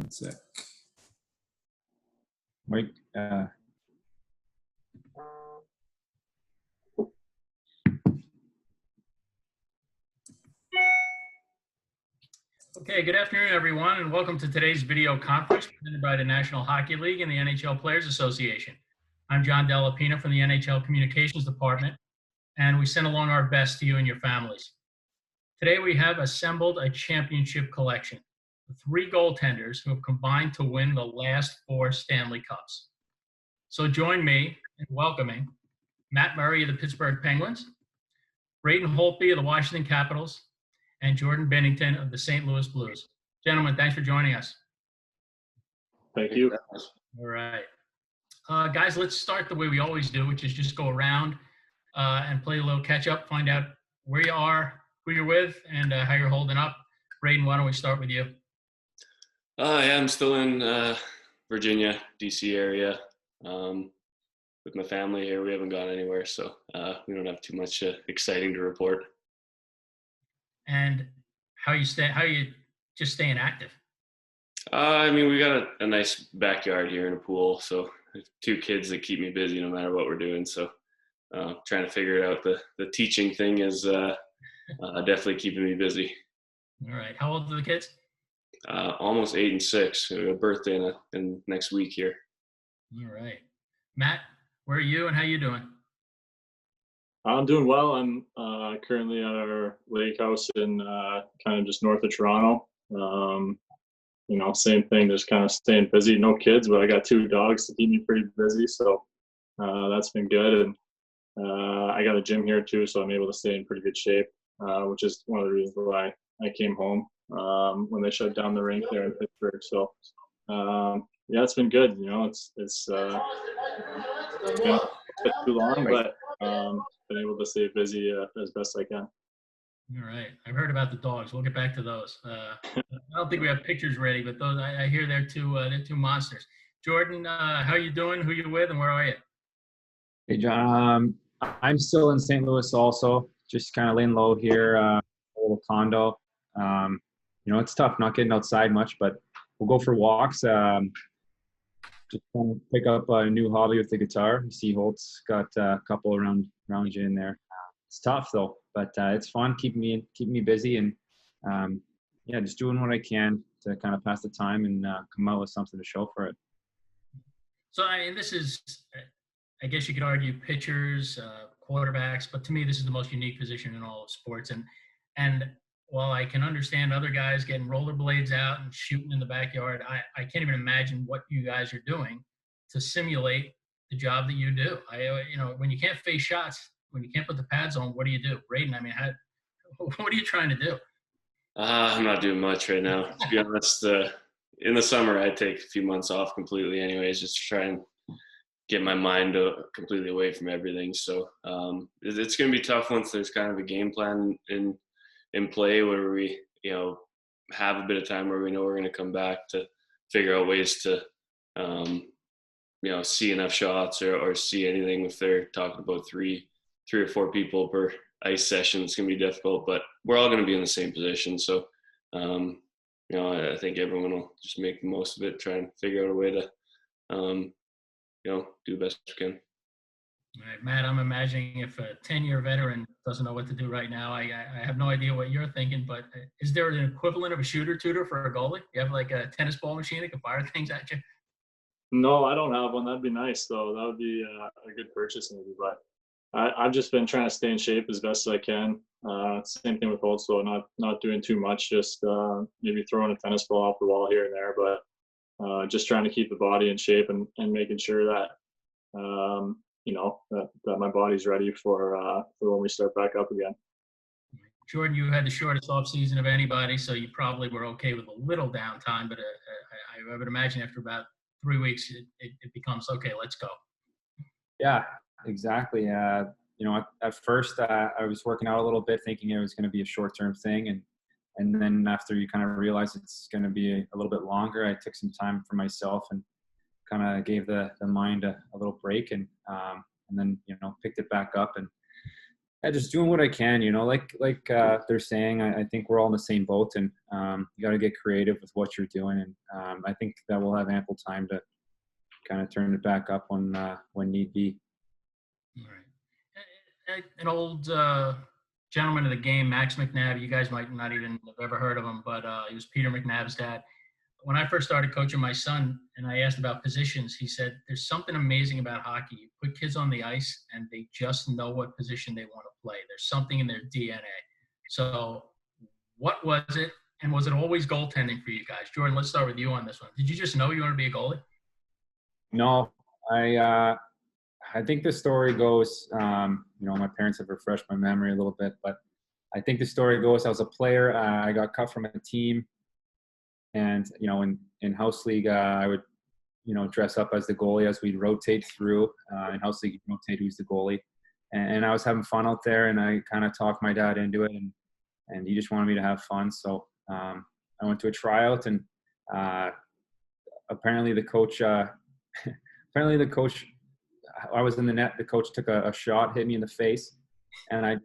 One sec. Mike, Okay, good afternoon, everyone, and welcome to today's video conference presented by the National Hockey League and the NHL Players Association. I'm John Dellapina from the NHL Communications Department, and we send along our best to you and your families. Today, we have assembled a championship collection of 3 goaltenders who have combined to win the last 4 Stanley Cups. So join me in welcoming Matt Murray of the Pittsburgh Penguins, Braden Holtby of the Washington Capitals, and Jordan Binnington of the St. Louis Blues. Gentlemen, thanks for joining us. Thank you. All right. Guys, let's start the way we always do, which is just go around and play a little catch-up, find out where you are, who you're with, and how you're holding up. Braden, why don't we start with you? Yeah, I'm still in Virginia, D.C. area with my family here. We haven't gone anywhere, so we don't have too much exciting to report. And how you just staying active? I mean, we got a nice backyard here and a pool, so 2 kids that keep me busy no matter what we're doing. So trying to figure it out. The teaching thing is definitely keeping me busy. All right. How old are the kids? Almost 8 and 6. We have a birthday in next week here. All right. Matt, where are you and how you doing? I'm doing well. I'm currently at our lake house in kind of just north of Toronto. Same thing, just kind of staying busy. No kids, but I got 2 dogs to keep me pretty busy. So that's been good. And I got a gym here too, so I'm able to stay in pretty good shape, which is one of the reasons why I came home when they shut down the rink there in Pittsburgh. So yeah, it's been good. It's been too long, but been able to stay busy as best I can. All right. I've heard about the dogs. We'll get back to those. I don't think we have pictures ready, but those I hear they're 2 monsters. Jordan, how are you doing? Who you with, and where are you? hey, John. I'm still in St. Louis also, just kind of laying low here, a little condo. It's tough not getting outside much, but we'll go for walks. Just trying to pick up a new hobby with the guitar. You see Holt's got a couple around you in there. It's tough though, but it's fun, keeping me busy, and just doing what I can to kind of pass the time and come out with something to show for it. So I mean, this is, I guess you could argue, pitchers, quarterbacks, but to me, this is the most unique position in all of sports. And while I can understand other guys getting rollerblades out and shooting in the backyard, I can't even imagine what you guys are doing to simulate the job that you do. When you can't face shots, when you can't put the pads on, what do you do? Braden, I mean, what are you trying to do? I'm not doing much right now. To be honest, in the summer, I take a few months off completely anyways, just to try and get my mind completely away from everything. So it's going to be tough once there's kind of a game plan in play where we, have a bit of time where we know we're going to come back to figure out ways to, see enough shots or see anything. If they're talking about 3 or 4 people per ice session, it's going to be difficult, but we're all going to be in the same position. So, I think everyone will just make the most of it, try and figure out a way to, do the best we can. All right, Matt, I'm imagining if a 10-year veteran doesn't know what to do right now, I have no idea what you're thinking, but is there an equivalent of a shooter tutor for a goalie? You have like a tennis ball machine that can fire things at you? No, I don't have one. That'd be nice, though. That would be a good purchase maybe, but I've just been trying to stay in shape as best as I can. Same thing with also not doing too much, just maybe throwing a tennis ball off the wall here and there, but just trying to keep the body in shape and making sure that that my body's ready for when we start back up again. Jordan, you had the shortest off season of anybody, so you probably were okay with a little downtime, but I would imagine after about 3 weeks, it becomes, okay, let's go. Yeah, exactly. At first I was working out a little bit thinking it was going to be a short-term thing. And then after you kind of realize it's going to be a little bit longer, I took some time for myself and kind of gave the mind a little break and then, picked it back up. And Yeah, just doing what I can, like they're saying, I think we're all in the same boat, and you got to get creative with what you're doing. And I think that we'll have ample time to kind of turn it back up when need be. All right. An old gentleman of the game, Max McNabb, you guys might not even have ever heard of him, but he was Peter McNabb's dad. When I first started coaching my son and I asked about positions, he said, there's something amazing about hockey. You put kids on the ice and they just know what position they want to play. There's something in their DNA. So what was it? And was it always goaltending for you guys? Jordan, let's start with you on this one. Did you just know you wanted to be a goalie? No, I think the story goes, my parents have refreshed my memory a little bit, but I think the story goes, I was a player. I got cut from a team. And, in house league, I would, dress up as the goalie as we'd rotate through. In house league, you'd rotate who's the goalie. And I was having fun out there, and I kind of talked my dad into it, and he just wanted me to have fun. So I went to a tryout, and apparently the coach, I was in the net. The coach took a shot, hit me in the face, and I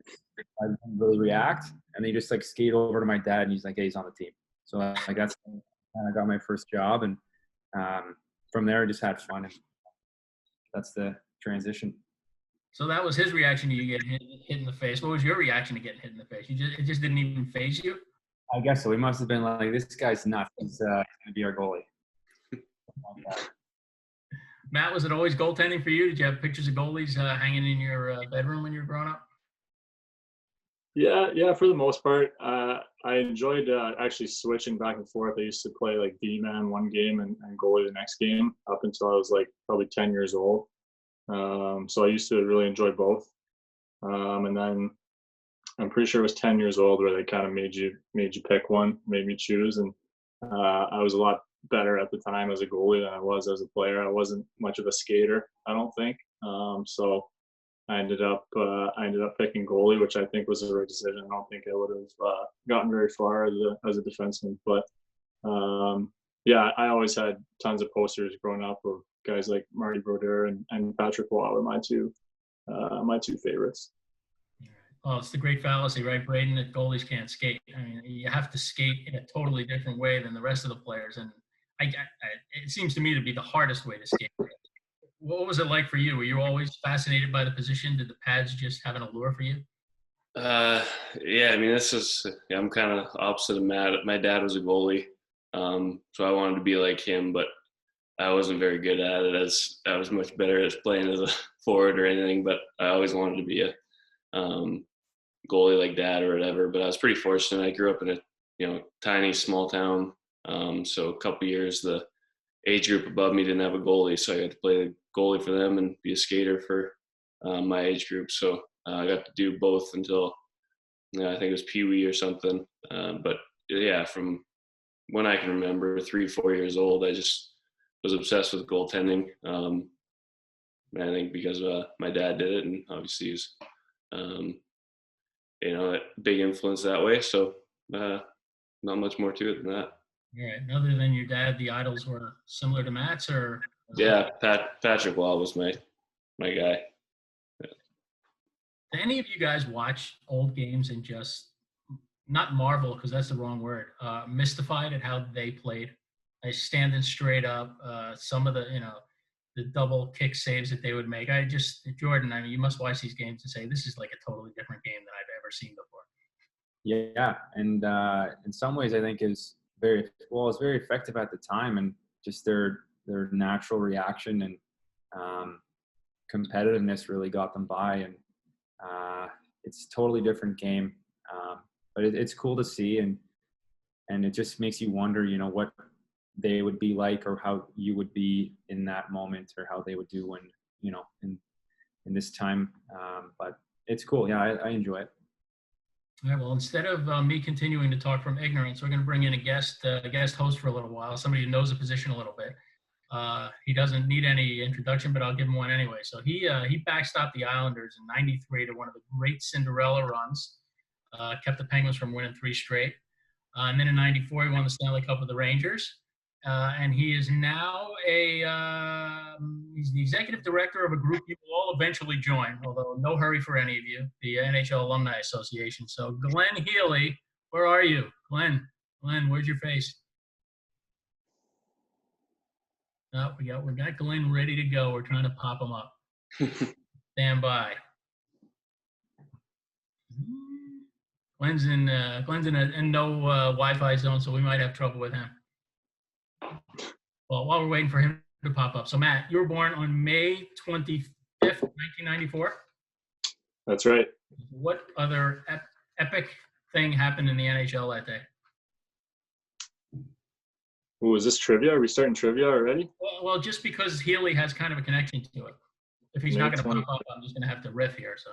didn't really react. And he just skated over to my dad, and he's like, "Hey, he's on the team." So I got my first job, and from there I just had fun, and that's the transition. So that was his reaction to you getting hit in the face. What was your reaction to getting hit in the face? It just didn't even faze you? I guess so. He must have been like, "This guy's nuts. He's going to be our goalie." Matt, was it always goaltending for you? Did you have pictures of goalies hanging in your bedroom when you were growing up? Yeah, for the most part. I enjoyed actually switching back and forth. I used to play D-man one game and goalie the next game up until I was probably 10 years old. So I used to really enjoy both. And then I'm pretty sure it was 10 years old where they kind of made you pick one, made me choose. And I was a lot better at the time as a goalie than I was as a player. I wasn't much of a skater, I don't think. So I ended up picking goalie, which I think was the right decision. I don't think I would have gotten very far as a defenseman. But I always had tons of posters growing up of guys like Marty Brodeur and Patrick Waugh are my two favorites. Oh, it's the great fallacy, right, Braden, that goalies can't skate. I mean, you have to skate in a totally different way than the rest of the players. And it seems to me to be the hardest way to skate. What was it like for you? Were you always fascinated by the position? Did the pads just have an allure for you? Yeah, I mean, I'm kind of opposite of Matt. My dad was a goalie, so I wanted to be like him, but I wasn't very good at it, as I was much better at playing as a forward or anything, but I always wanted to be a goalie like Dad or whatever. But I was pretty fortunate. I grew up in a tiny small town, so a couple years the age group above me didn't have a goalie, so I got to play the goalie for them and be a skater for my age group. So I got to do both until I think it was Pee Wee or something. But yeah, from when I can remember, 3-4 years old, I just was obsessed with goaltending. I think because my dad did it, and obviously he's a big influence that way. So not much more to it than that. All right. Other than your dad, the idols were similar to Matt's, or? Yeah, Patrick Waugh was my guy. Yeah. Do any of you guys watch old games and just not marvel, because that's the wrong word, mystified at how they played? Standing straight up, some of the double kick saves that they would make. Jordan, I mean, you must watch these games and say, this is like a totally different game than I've ever seen before. Yeah, and in some ways I think it's very effective at the time, and just their natural reaction and competitiveness really got them by, and it's a totally different game, but it's cool to see, and it just makes you wonder, what they would be like, or how you would be in that moment, or how they would do when in this time, but it's cool. Yeah, I enjoy it. All right, well, instead of me continuing to talk from ignorance, we're going to bring in a guest host for a little while, somebody who knows the position a little bit. He doesn't need any introduction, but I'll give him one anyway. So he backstopped the Islanders in '93 to one of the great Cinderella runs, kept the Penguins from winning 3 straight. And then in '94, he won the Stanley Cup with the Rangers. and he is now he's the executive director of a group you will all eventually join, although no hurry for any of you, the NHL Alumni Association. So Glenn Healy, where are you? Glenn, where's your face? Oh, we got Glenn ready to go. We're trying to pop him up. Stand by. Glenn's in a no Wi-Fi zone, so we might have trouble with him. Well, while we're waiting for him to pop up. So Matt, you were born on May 25th, 1994? That's right. What other epic thing happened in the NHL that day? Ooh, is this trivia? Are we starting trivia already? Well, just because Healy has kind of a connection to it. If he's not going to pop up, I'm just going to have to riff here. So.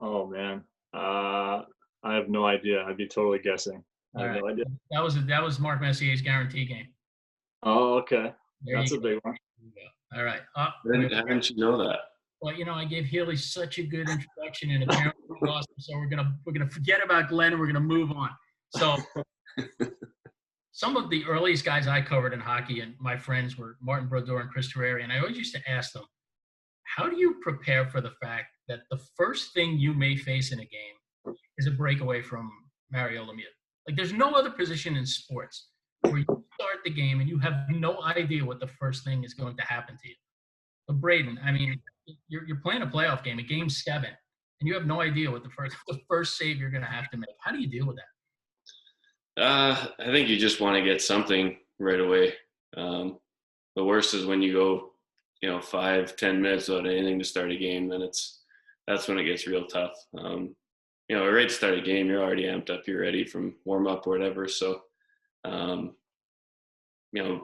Oh man, I have no idea. I'd be totally guessing. I have no idea. That was Mark Messier's guarantee game. Oh, okay. That's a big one. All right. How didn't you know that? Well, I gave Healy such a good introduction, and apparently we lost him, so we're gonna forget about Glenn and we're gonna move on. So. Some of the earliest guys I covered in hockey and my friends were Martin Brodeur and Chris Terreri, and I always used to ask them, how do you prepare for the fact that the first thing you may face in a game is a breakaway from Mario Lemieux? Like, there's no other position in sports where you start the game and you have no idea what the first thing is going to happen to you. But Braden, I mean, you're playing a playoff game, a game 7, and you have no idea what the first save you're going to have to make. How do you deal with that? I think you just want to get something right away. The worst is when you go, 5-10 minutes without anything to start a game. Then that's when it gets real tough. Right to start a game, you're already amped up, you're ready from warm up or whatever. So,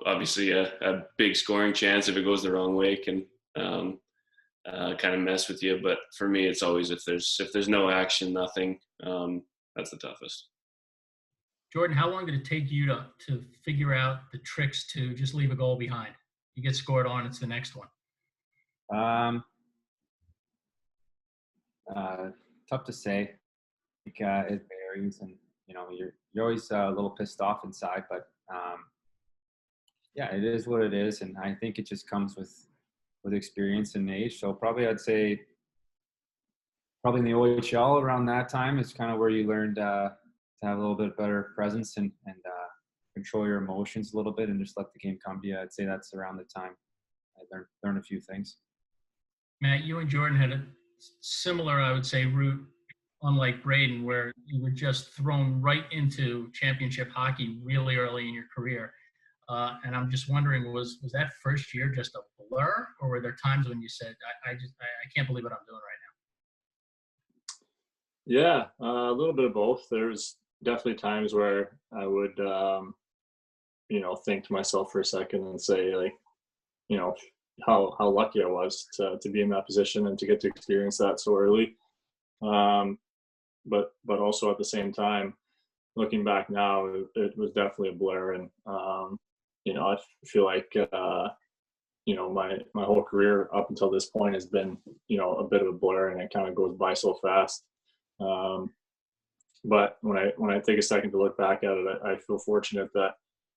obviously a big scoring chance if it goes the wrong way can kind of mess with you. But for me, it's always if there's no action, nothing. That's the toughest. Jordan, how long did it take you to figure out the tricks to just leave a goal behind? You get scored on, it's the next one. Tough to say. I think it varies, and you're always a little pissed off inside, but yeah, it is what it is, and I think it just comes with experience and age. So probably I'd say in the OHL around that time is kind of where you learned to have a little bit better presence and control your emotions a little bit and just let the game come to you. I'd say that's around the time I learned a few things. Matt, you and Jordan had a similar, I would say, route, unlike Braden, where you were just thrown right into championship hockey really early in your career. And I'm just wondering, was that first year just a blur, or were there times when you said, I can't believe what I'm doing right now? Yeah, a little bit of both. There's definitely times where I would, think to myself for a second and say, like, how lucky I was to be in that position and to get to experience that so early. But also at the same time, looking back now, it was definitely a blur. And, I feel like, my whole career up until this point has been, a bit of a blur, and it kind of goes by so fast. But when I take a second to look back at it, I feel fortunate that,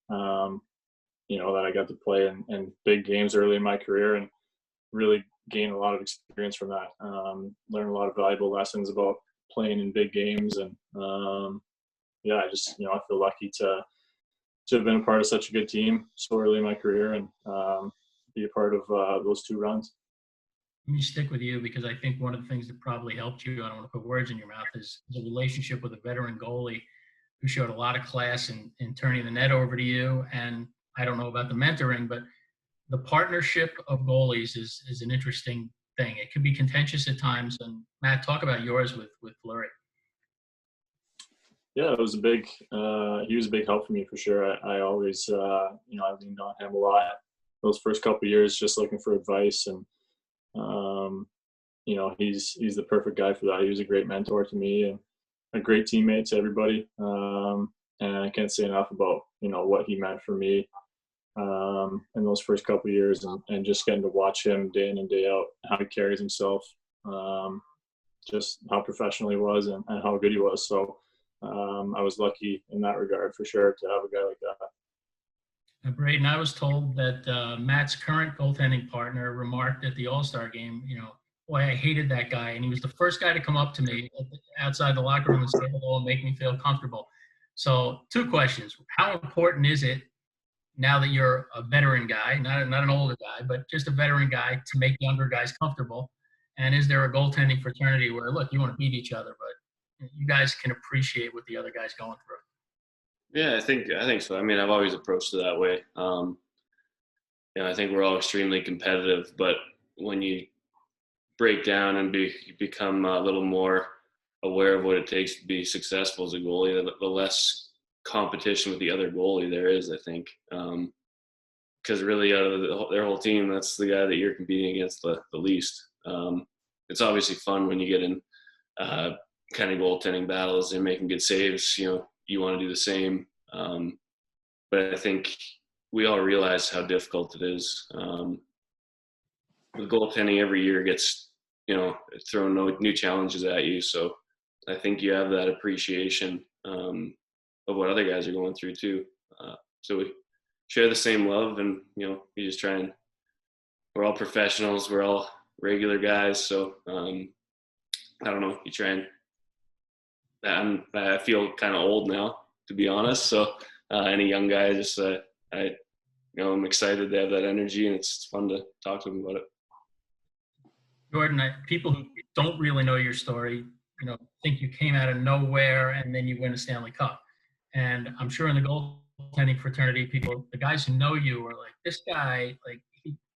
that I got to play in big games early in my career and really gain a lot of experience from that. Learn a lot of valuable lessons about playing in big games. And, I just, I feel lucky to have been a part of such a good team so early in my career and be a part of those 2 runs. Let me stick with you because I think one of the things that probably helped you, I don't want to put words in your mouth, is a relationship with a veteran goalie who showed a lot of class in turning the net over to you. And I don't know about the mentoring, but the partnership of goalies is an interesting thing. It can be contentious at times. And Matt, talk about yours with Fleury. Yeah, it was he was a big help for me for sure. I always, I leaned on him a lot those first couple of years, just looking for advice. And, he's the perfect guy for that. He was a great mentor to me and a great teammate to everybody. And I can't say enough about, what he meant for me in those first couple of years and just getting to watch him day in and day out, how he carries himself, just how professional he was and how good he was. So I was lucky in that regard for sure to have a guy like that. Braden, I was told that Matt's current goaltending partner remarked at the All-Star game, boy, I hated that guy. And he was the first guy to come up to me outside the locker room and say hello and make me feel comfortable. So 2 questions. How important is it now that you're a veteran guy, not an older guy, but just a veteran guy, to make younger guys comfortable? And is there a goaltending fraternity where, look, you want to beat each other, but you guys can appreciate what the other guy's going through? Yeah, I think so. I mean, I've always approached it that way. I think we're all extremely competitive, but when you break down and become a little more aware of what it takes to be successful as a goalie, the less competition with the other goalie there is, I think. Because really, out of their whole team, that's the guy that you're competing against the least. It's obviously fun when you get in kind of goaltending battles and making good saves. You want to do the same. But I think we all realize how difficult it is. The goaltending every year gets, thrown new challenges at you. So I think you have that appreciation of what other guys are going through too. So we share the same love, and, you just try and, we're all professionals. We're all regular guys. So I don't know, you try and, I feel kind of old now, to be honest. So any young guy, I'm excited to have that energy, and it's fun to talk to them about it. Jordan, people who don't really know your story, think you came out of nowhere and then you win a Stanley Cup. And I'm sure in the goaltending fraternity, the guys who know you are like, this guy, like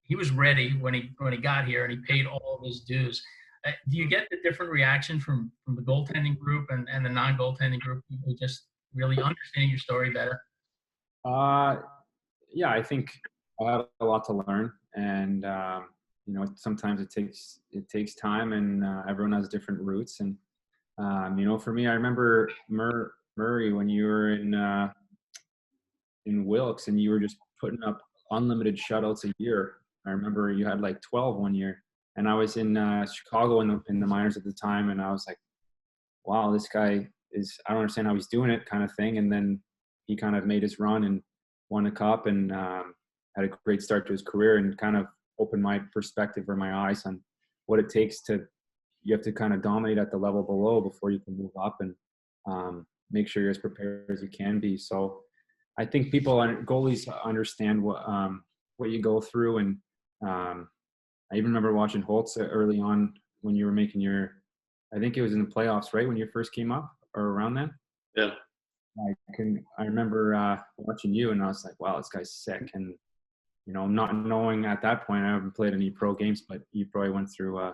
he was ready when he got here and he paid all of his dues. Do you get the different reaction from the goaltending group and the non-goaltending group, people just really understanding your story better? Yeah, I think I have a lot to learn, and sometimes it takes time, and everyone has different routes. And for me, I remember Murray, when you were in Wilkes, and you were just putting up unlimited shutouts a year. I remember you had like 12 one year, and I was in Chicago in the minors at the time, and I was like, wow, this guy I don't understand how he's doing it, kind of thing. And then he kind of made his run and won a cup, and had a great start to his career, and kind of opened my perspective or my eyes on what it takes you have to kind of dominate at the level below before you can move up, and make sure you're as prepared as you can be. So I think goalies understand what you go through. And I even remember watching Holtz early on when you were making I think it was in the playoffs, right, when you first came up, or around then? Yeah. I remember watching you, and I was like, wow, this guy's sick. And, not knowing at that point, I haven't played any pro games, but you probably went through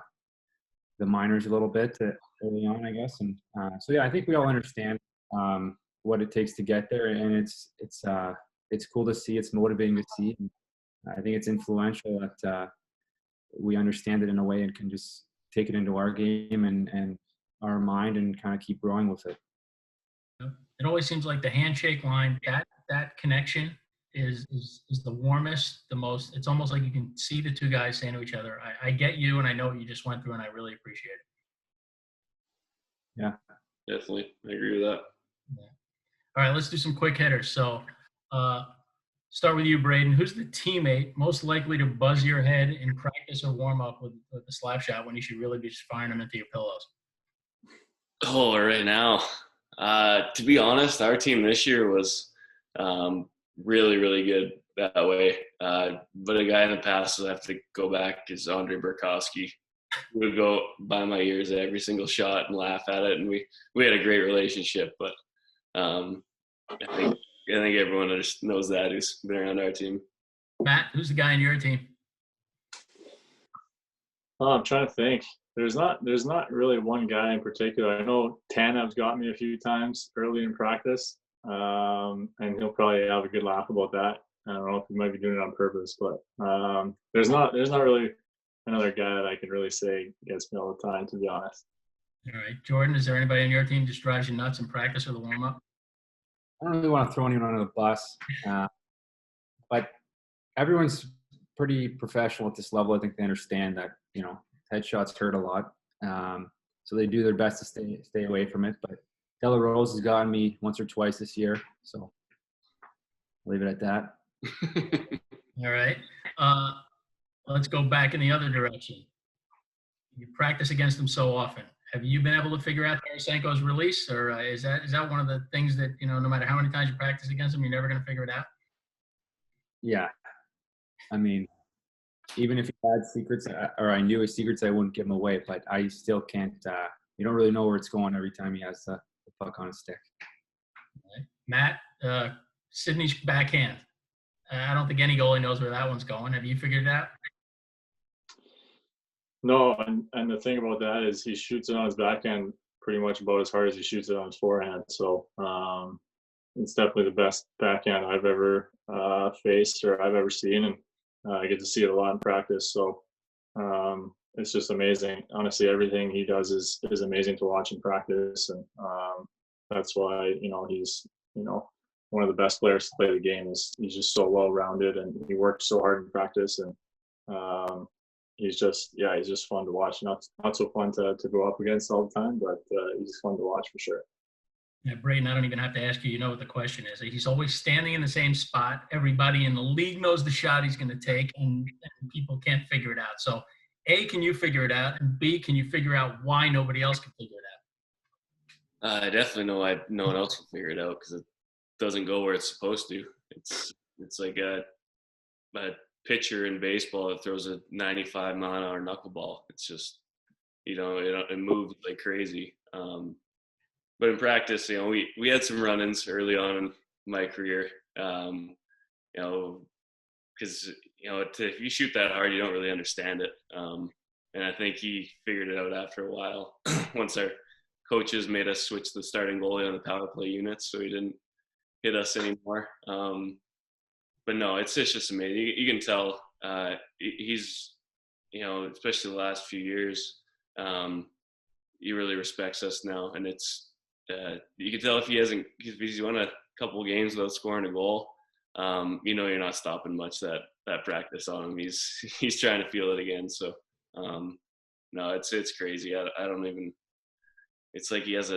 the minors a little bit early on, I guess. And so, yeah, I think we all understand what it takes to get there. And it's cool to see. It's motivating to see. And I think it's influential that we understand it in a way and can just take it into our game and our mind, and kind of keep growing with it. It always seems like the handshake line, that connection is the warmest, the most. It's almost like you can see the two guys saying to each other, I get you, and I know what you just went through, and I really appreciate it. Yeah, definitely, I agree with that. Yeah. All right, let's do some quick hitters. So start with you, Braden. Who's the teammate most likely to buzz your head in practice or warm up with the slap shot, when you should really be just firing them into your pillows? Oh, right now, to be honest, our team this year was really, really good that way. But a guy in the past, I have to go back, is Andre Burkowski. We would go by my ears at every single shot and laugh at it, and we had a great relationship. But I think everyone just knows that, who's been around our team. Matt, who's the guy on your team? Oh, I'm trying to think. There's not really one guy in particular. I know Tanev's got me a few times early in practice, and he'll probably have a good laugh about that. I don't know if he might be doing it on purpose, but there's not really another guy that I can really say gets me all the time, to be honest. All right, Jordan, is there anybody on your team just drives you nuts in practice or the warm up? I don't really want to throw anyone under the bus, but everyone's pretty professional at this level. I think they understand that headshots hurt a lot, so they do their best to stay away from it. But Della Rose has gotten me once or twice this year, so I'll leave it at that. All right. Let's go back in the other direction. You practice against him so often. Have you been able to figure out Tarasenko's release, or is that one of the things that, no matter how many times you practice against him, you're never going to figure it out? Yeah. I mean, even if he had secrets, or I knew his secrets, I wouldn't give them away. But I still can't. You don't really know where it's going every time he has the puck on his stick. Right. Matt, Sydney's backhand. I don't think any goalie knows where that one's going. Have you figured it out? No, and the thing about that is he shoots it on his backhand pretty much about as hard as he shoots it on his forehand. So it's definitely the best backhand I've ever faced or I've ever seen, and I get to see it a lot in practice. So it's just amazing. Honestly, everything he does is amazing to watch in practice, and that's why he's one of the best players to play the game. He's just so well rounded, and he works so hard in practice, and he's just fun to watch. Not so fun to go up against all the time, but he's fun to watch for sure. Yeah, Braden, I don't even have to ask you. You know what the question is. He's always standing in the same spot. Everybody in the league knows the shot he's going to take, and people can't figure it out. So, A, can you figure it out? And B, can you figure out why nobody else can figure it I definitely know no one else will figure it out because it doesn't go where it's supposed to. It's like a pitcher in baseball that throws a 95-mile-an-hour knuckleball. It's just, it moves like crazy. But in practice, we had some run-ins early on in my career. Because if you shoot that hard, you don't really understand it. And I think he figured it out after a while. Once our coaches made us switch the starting goalie on the power play unit, so he didn't hit us anymore. But no, it's just amazing. You can tell he's, especially the last few years, he really respects us now, and it's you can tell if he's won a couple games without scoring a goal. You're not stopping much that practice on him. He's trying to feel it again. So no, it's crazy. I don't even. It's like he's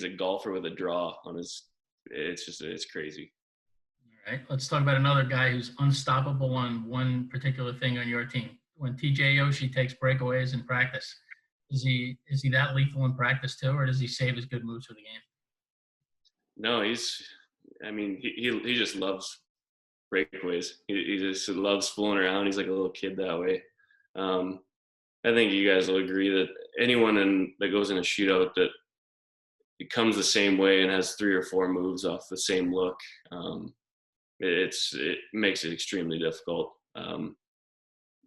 a golfer with a draw on his. It's crazy. All right, let's talk about another guy who's unstoppable on one particular thing on your team. When TJ Oshie takes breakaways in practice, is he that lethal in practice too, or does he save his good moves for the game? No, he just loves breakaways. He just loves fooling around. He's like a little kid that way. I think you guys will agree that anyone that goes in a shootout that it comes the same way and has 3 or 4 moves off the same look, it makes it extremely difficult.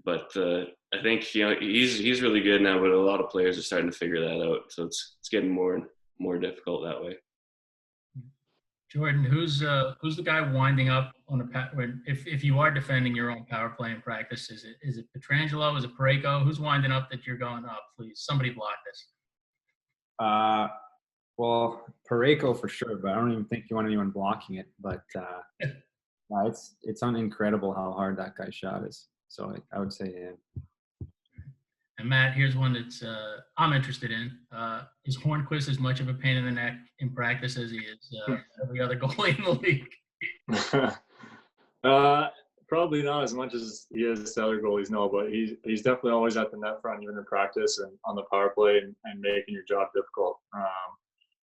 But I think he's really good now, but a lot of players are starting to figure that out. So it's getting more and more difficult that way. Jordan, who's the guy winding up on if you are defending your own power play in practice? Is it Pietrangelo? Is it Parayko? Who's winding up that you're going up? Please, somebody block this. Well, Parayko for sure, but I don't even think you want anyone blocking it. But it's incredible how hard that guy's shot is. So I would say him. And Matt, here's one that's I'm interested in. Is Hornquist as much of a pain in the neck in practice as he is every other goalie in the league? Probably not as much as he is to other goalies, no, but he's definitely always at the net front, even in practice and on the power play and making your job difficult.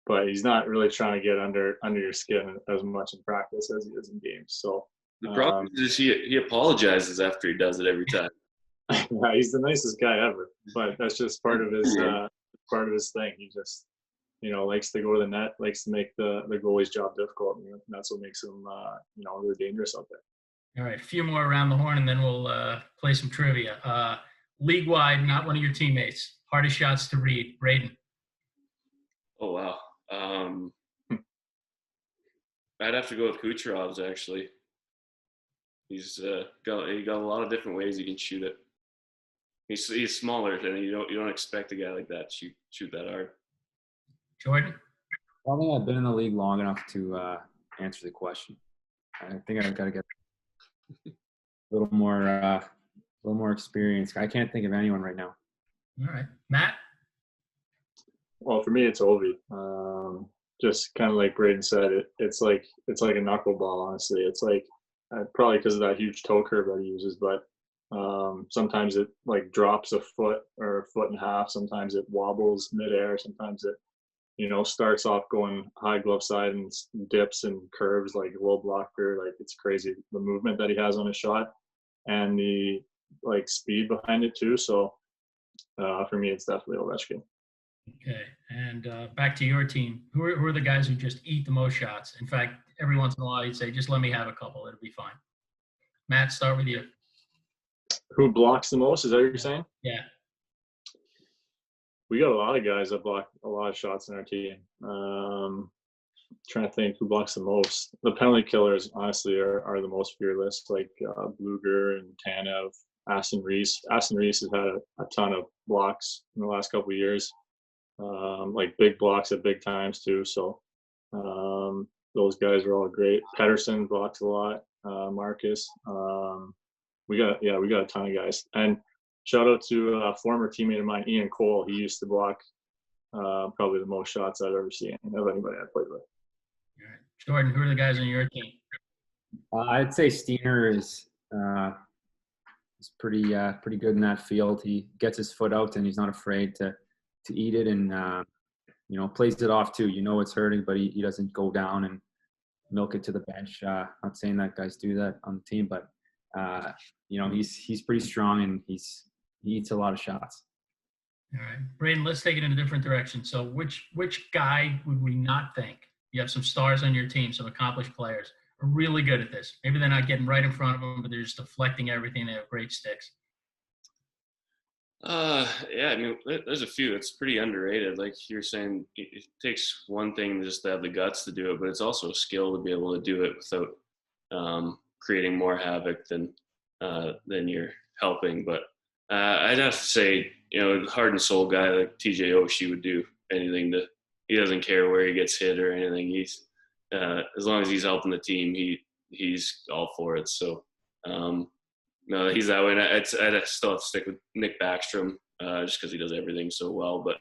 But he's not really trying to get under your skin as much in practice as he is in games. So the problem is he apologizes after he does it every time. Yeah, he's the nicest guy ever, but that's just part of his thing. He just likes to go to the net, likes to make the goalie's job difficult, and that's what makes him really dangerous out there. All right, a few more around the horn, and then we'll play some trivia. League-wide, not one of your teammates. Hardest shots to read, Braden. Oh wow, I'd have to go with Kucherov's actually. He's got a lot of different ways he can shoot it. He's smaller, and you don't expect a guy like that to shoot that hard. Jordan? I don't think I've been in the league long enough to answer the question. I think I've got to get a little more experience. I can't think of anyone right now. All right, Matt? Well, for me, it's Ovi. Just kind of like Braden said, it's like a knuckleball. Honestly, it's like probably because of that huge toe curve that he uses, but sometimes it like drops a foot or a foot and a half. Sometimes it wobbles midair. Sometimes it, starts off going high glove side and dips and curves like a low blocker. Like, it's crazy the movement that he has on his shot and the like speed behind it too. So for me, it's definitely Ovechkin. Okay, and back to your team. Who are the guys who just eat the most shots? In fact, every once in a while you'd say, just let me have a couple. It'll be fine. Matt, start with you. Who blocks the most? Is that what you're saying? Yeah. We got a lot of guys that block a lot of shots in our team. Trying to think who blocks the most. The penalty killers, honestly, are the most fearless, like Bluger and Tanev, Aston Reese. Aston Reese has had a ton of blocks in the last couple of years, like big blocks at big times too. So those guys are all great. Pedersen blocks a lot. Marcus. We got a ton of guys. And shout out to a former teammate of mine, Ian Cole. He used to block probably the most shots I've ever seen of anybody I played with. All right. Jordan, who are the guys on your team? I'd say Steiner is pretty good in that field. He gets his foot out and he's not afraid to eat it, and plays it off too. It's hurting, but he doesn't go down and milk it to the bench. Not saying that guys do that on the team, but he's pretty strong and he eats a lot of shots. All right, Braden, let's take it in a different direction. So which guy would we not think? You have some stars on your team, some accomplished players are really good at this. Maybe they're not getting right in front of them, but they're just deflecting everything. They have great sticks. Yeah, I mean, there's a few. It's pretty underrated. Like you're saying, it takes one thing just to have the guts to do it, but it's also a skill to be able to do it without creating more havoc than you're helping. But I'd have to say, heart and soul guy like TJ Oshie would do anything he doesn't care where he gets hit or anything. He's as long as he's helping the team, he's all for it. So no, he's that way. And I'd still have to stick with Nick Backstrom just because he does everything so well. But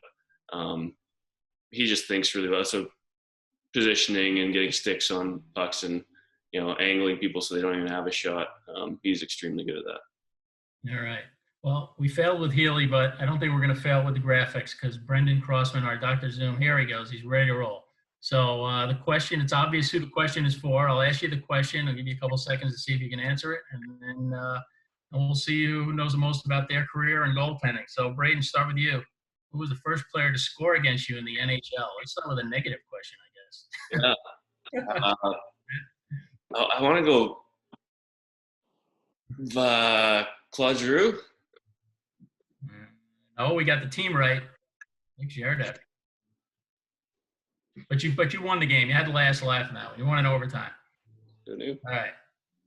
he just thinks really well. So positioning and getting sticks on pucks and angling people so they don't even have a shot. He's extremely good at that. All right. Well, we failed with Healy, but I don't think we're going to fail with the graphics because Brendan Crossman, our Dr. Zoom, here he goes. He's ready to roll. So the question, it's obvious who the question is for. I'll ask you the question. I'll give you a couple seconds to see if you can answer it. And then we'll see who knows the most about their career and goaltending. So, Braden, start with you. Who was the first player to score against you in the NHL? Let's start with a negative question, I guess. Yeah. I want to go Claude Giroux. Oh, we got the team right. Nick Jardak. But you won the game. You had the last laugh now. You won in overtime. Who knew? All right.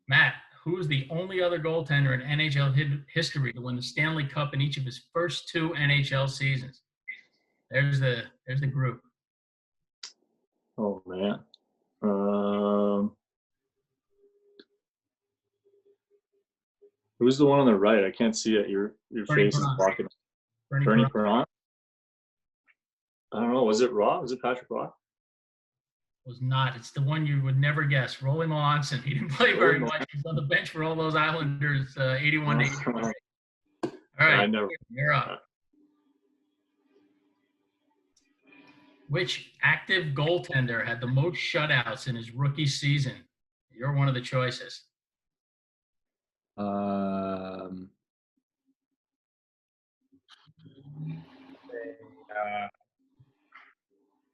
Matt, who is the only other goaltender in NHL history to win the Stanley Cup in each of his first 2 NHL seasons? There's the group. Oh, man. Who's the one on the right? I can't see it. Your face is blocking. Bernie Perron? I don't know. Was it Raw? Was it Patrick Raw? Was not. It's the one you would never guess. Rolly Melanson. He didn't play very much. He was on the bench for all those Islanders, 81 to 81. All right, you're up. Which active goaltender had the most shutouts in his rookie season? You're one of the choices.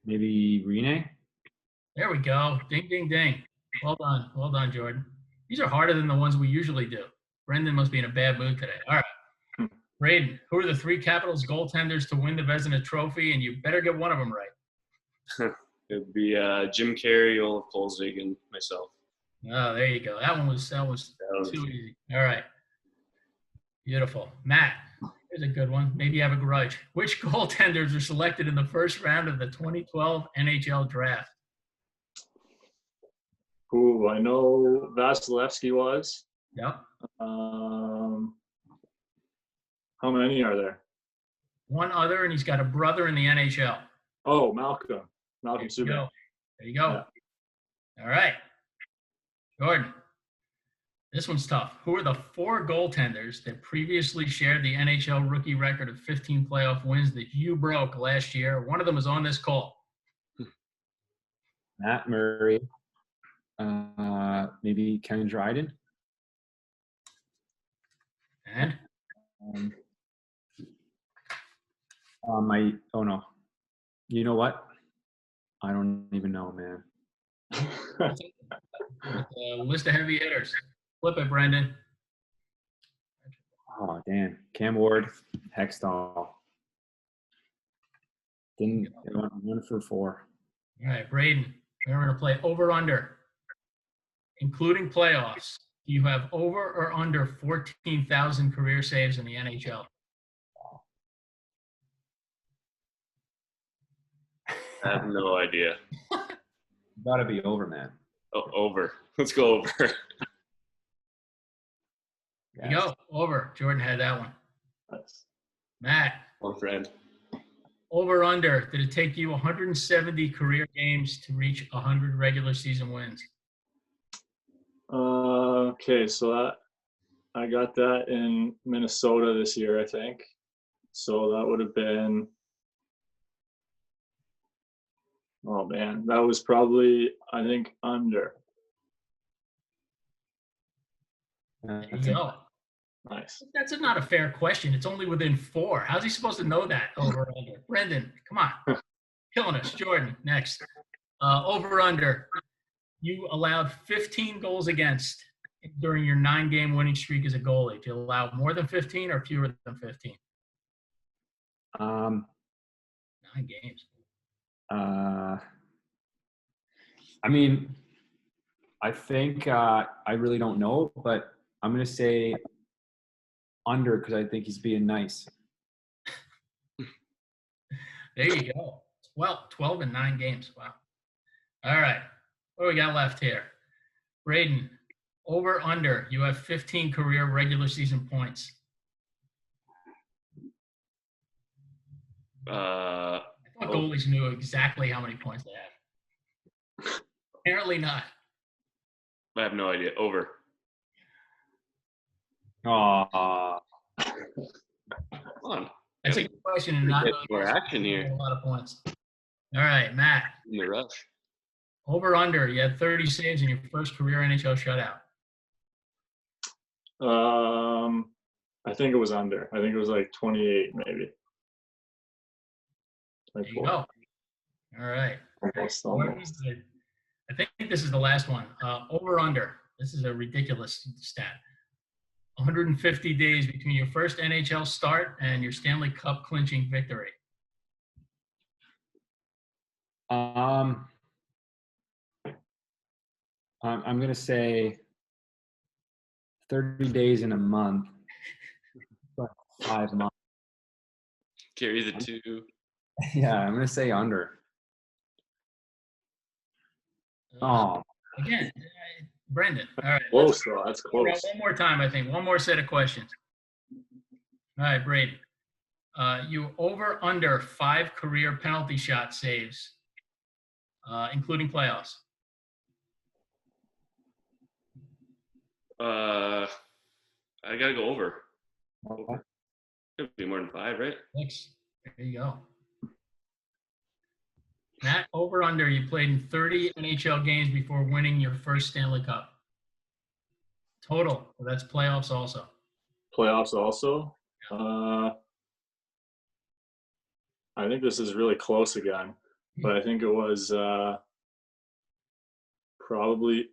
Maybe Rene? There we go. Ding, ding, ding. Well done. Well done, Jordan. These are harder than the ones we usually do. Brendan must be in a bad mood today. All right. Braden, who are the 3 Capitals goaltenders to win the Vezina Trophy? And you better get one of them right. It'd be Jim Carrey, Olaf Kolzig, and myself. Oh, there you go. That was too easy. All right. Beautiful. Matt, here's a good one. Maybe you have a grudge. Which goaltenders were selected in the first round of the 2012 NHL draft? Ooh, I know Vasilevsky was. Yep. How many are there? One other, and he's got a brother in the NHL. Oh, Malcolm Subban. There you go. Yeah. All right. Jordan, This one's tough. Who are the 4 goaltenders that previously shared the NHL rookie record of 15 playoff wins that you broke last year? One of them is on this call. Matt Murray. Maybe Ken Dryden. And Oh no. You know what? I don't even know, man. list of heavy hitters. Flip it, Brendan. Oh, damn. Cam Ward, Hextall. Didn't they went 1 for 4. All right, Braden. We're going to play over-under, including playoffs. Do you have over or under 14,000 career saves in the NHL? I have no idea. Gotta be over, man. Oh, over. Let's go over. There you go. Over. Jordan had that one. Nice. Matt. One friend. Over under. Did it take you 170 career games to reach 100 regular season wins? Okay, so I got that in Minnesota this year, I think. So that would have been, oh man, that was probably, I think, under. There you go. Nice. That's not a fair question. It's only within 4. How's he supposed to know that? Over under. Brendan, come on. Killing us. Jordan, next. Over under. You allowed 15 goals against during your 9-game winning streak as a goalie. Do you allow more than 15 or fewer than 15? 9 games. I mean, I think I really don't know, but I'm gonna say under because I think he's being nice. There you go. Well, 12 in 9 games. Wow. All right. What do we got left here? Braden, over, under. You have 15 career regular season points. I thought goalies knew exactly how many points they had. Apparently not. I have no idea. Over. Aw. Come on. That's a good question. And not Get more action here. a lot of points. All right, Matt. In the rush. Over, under. You had 30 saves in your first career NHL shutout. I think it was under. I think it was like 28, maybe. There you go. All right. Almost. I think this is the last one. Over, under. This is a ridiculous stat. 150 days between your first NHL start and your Stanley Cup clinching victory. I'm gonna say 30 days in a month. 5 months. Carry the 2. Yeah, I'm gonna say under. Oh, Again, Brendan. All right. Close, though. That's close. One more time, I think. One more set of questions. All right, Braden. You over, under 5 career penalty shot saves, including playoffs. I gotta go over. okay. Could be more than 5, right? 6. There you go. Matt, over, under. You played in 30 NHL games before winning your first Stanley Cup. Total. So that's playoffs also. Playoffs also. I think this is really close again, but I think it was probably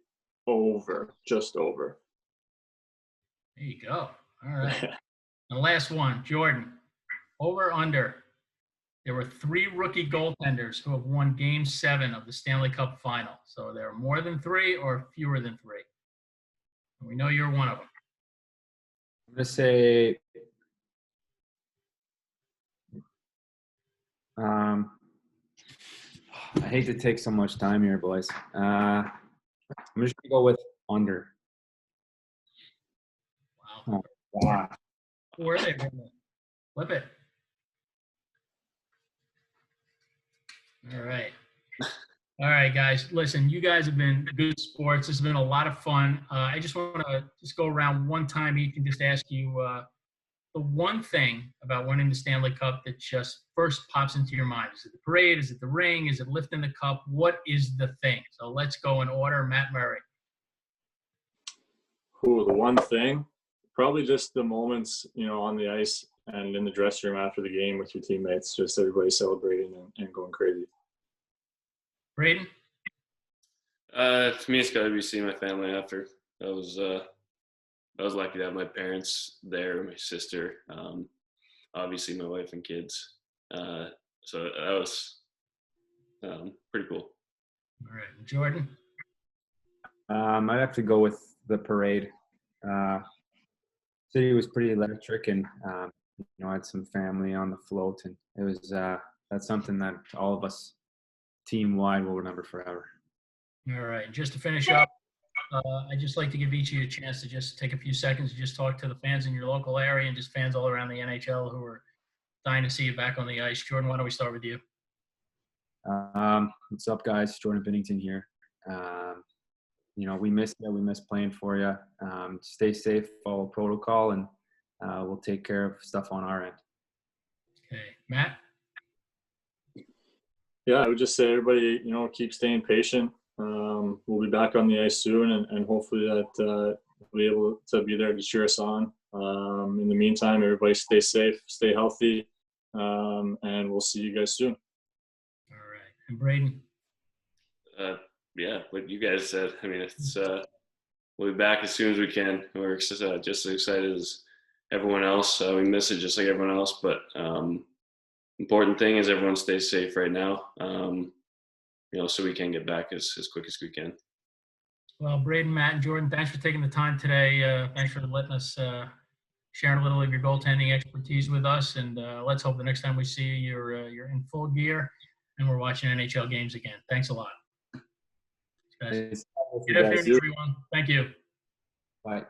over, just over. There you go. All right. The last one, Jordan. Over, under. There were 3 rookie goaltenders who have won Game 7 of the Stanley Cup Final. So there are more than 3 or fewer than 3. And we know you're one of them. I'm gonna say I hate to take so much time here, boys. I'm just gonna go with under. Wow. Oh, wow. Who are they? Flip it. All right. All right, guys. Listen, you guys have been good sports. This has been a lot of fun. I just want to just go around one time each and just ask you the one thing about winning the Stanley Cup that just first pops into your mind. Is it the parade? Is it the ring? Is it lifting the cup? What is the thing? So let's go in order. Matt Murray. Ooh, the one thing, probably just the moments, on the ice and in the dressing room after the game with your teammates, just everybody celebrating and going crazy. Braden? For me, it's got to be seeing my family after. I was lucky to have my parents there, my sister, obviously my wife and kids. So that was pretty cool. All right. Jordan? I'd have to go with the parade. City was pretty electric, and I had some family on the float, and it was that's something that all of us team-wide will remember forever. All right. Just to finish up, I'd just like to give each of you a chance to just take a few seconds to just talk to the fans in your local area and just fans all around the NHL who are dying to see you back on the ice. Jordan, why don't we start with you? What's up, guys? Jordan Binnington here. We miss you. We miss playing for you. Stay safe, follow protocol, and we'll take care of stuff on our end. Okay. Matt? Yeah, I would just say everybody, keep staying patient. We'll be back on the ice soon, and hopefully that we'll be able to be there to cheer us on. In the meantime, everybody stay safe, stay healthy, and we'll see you guys soon. All right. And Braden? Yeah, like you guys said, I mean, it's we'll be back as soon as we can. We're just as excited as everyone else. We miss it just like everyone else, but important thing is everyone stays safe right now, so we can get back as quick as we can. Well, Braden, Matt, and Jordan, thanks for taking the time today. Thanks for letting us share a little of your goaltending expertise with us, and let's hope the next time we see you, you're in full gear and we're watching NHL games again. Thanks a lot. Guys. Good afternoon, everyone. Thank you. Bye.